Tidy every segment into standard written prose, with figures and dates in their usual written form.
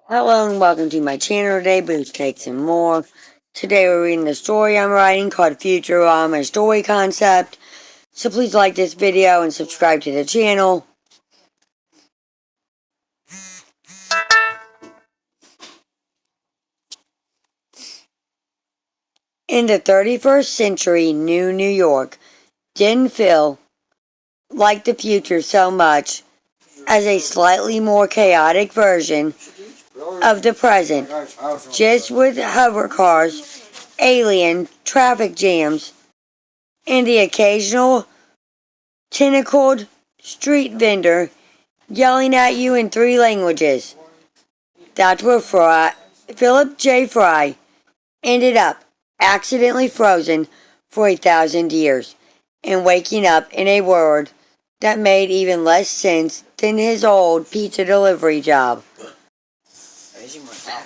Hello and welcome to my channel today, Boots Takes and More. Today we're reading the story I'm writing called Futurama Story Concept. So please like this video and subscribe to the channel. In the 31st century, New York didn't feel like the future so much as a slightly more chaotic version of the present, just with hover cars, alien traffic jams, and the occasional tentacled street vendor yelling at you in three languages. That's where Philip J. Fry ended up accidentally frozen for 1,000 years and waking up in a world that made even less sense than his old pizza delivery job.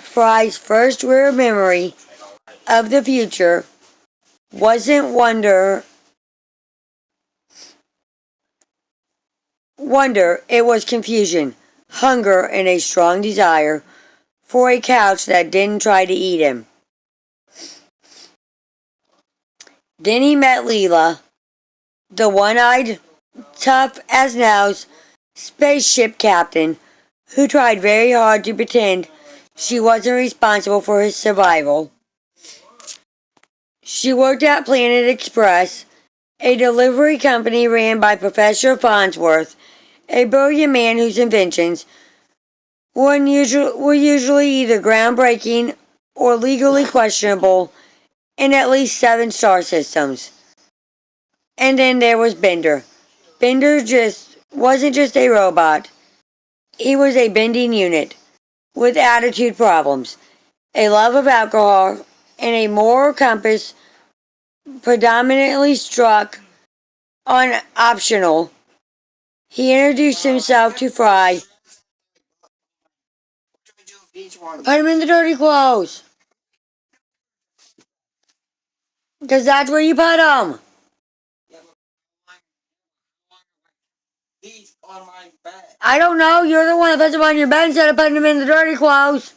Fry's first real memory of the future wasn't wonder, it was confusion, hunger, and a strong desire for a couch that didn't try to eat him. Then he met Leela, the one-eyed, tough as nails spaceship captain who tried very hard to pretend she wasn't responsible for his survival. She worked at Planet Express, a delivery company ran by Professor Farnsworth, a brilliant man whose inventions were usually either groundbreaking or legally questionable in at least 7 star systems. And then there was Bender. Bender wasn't just a robot. He was a bending unit with attitude problems, a love of alcohol, and a moral compass predominantly struck on optional. He introduced himself to Fry. Put him in the dirty clothes. Because that's where you put him. I don't know. You're the one that puts him on your bed instead of putting him in the dirty clothes.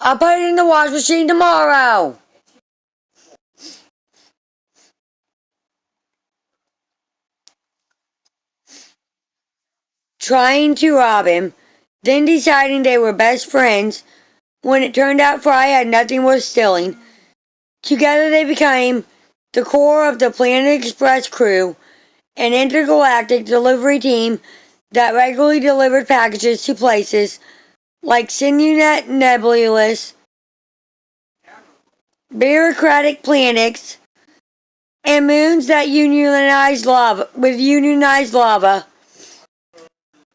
I'll put it in the wash machine tomorrow. Trying to rob him, then deciding they were best friends when it turned out Fry had nothing worth stealing. Together they became the core of the Planet Express crew, an intergalactic delivery team that regularly delivered packages to places like Sinunet nebulous, bureaucratic planets, and moons that with unionized lava.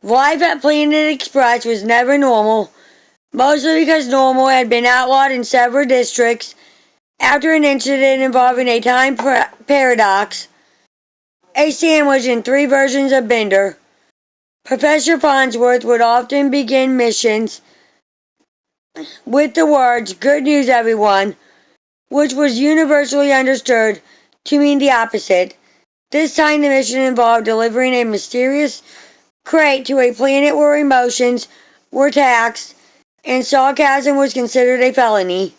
Life at Planet Express was never normal, mostly because normal had been outlawed in several districts after an incident involving a time paradox, a sandwich, and 3 versions of Bender. Professor Farnsworth would often begin missions with the words, "Good news, everyone," which was universally understood to mean the opposite. This time the mission involved delivering a mysterious crate to a planet where emotions were taxed and sarcasm was considered a felony.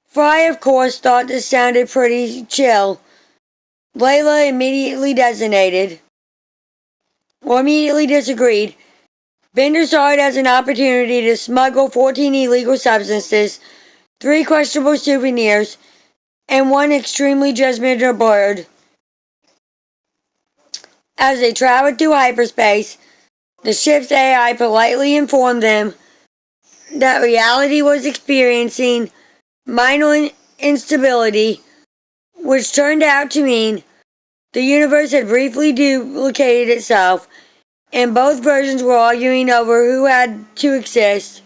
Fry, of course, thought this sounded pretty chill. Layla immediately disagreed. Bender saw it as an opportunity to smuggle 14 illegal substances, 3 questionable souvenirs, and 1 extremely judgmental bird. As they traveled through hyperspace, the ship's AI politely informed them that reality was experiencing minor instability, which turned out to mean the universe had briefly duplicated itself, and both versions were arguing over who had to exist.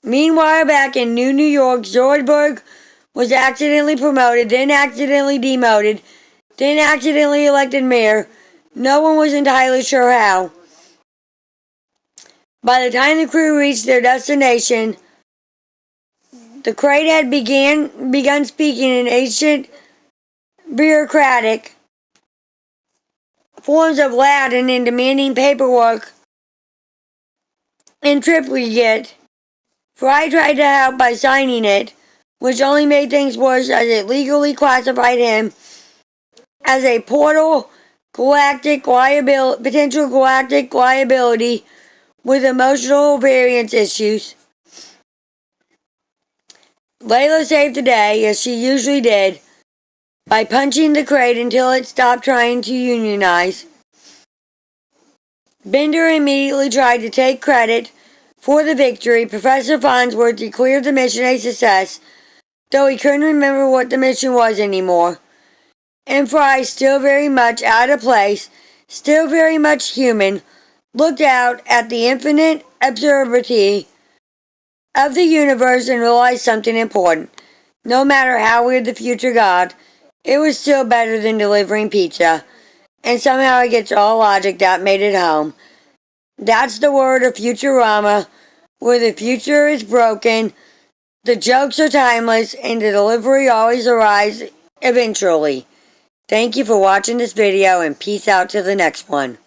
Meanwhile, back in New York, Zoidberg was accidentally promoted, then accidentally demoted, then accidentally elected mayor. No one was entirely sure how. By the time the crew reached their destination, the crate had begun speaking in ancient bureaucratic forms of Latin and demanding paperwork in triplicate. Fry tried to help by signing it, which only made things worse as it legally classified him as a potential galactic liability with emotional variance issues. Layla saved the day, as she usually did, by punching the crate until it stopped trying to unionize. Bender immediately tried to take credit for the victory. Professor Farnsworth declared the mission a success, though he couldn't remember what the mission was anymore. And Fry, still very much out of place, still very much human, looked out at the infinite absurdity of the universe and realized something important. No matter how weird the future got, it was still better than delivering pizza. And somehow it gets all logic that made it home. That's the word of Futurama, where the future is broken, the jokes are timeless, and the delivery always arrives eventually. Thank you for watching this video, and peace out to the next one.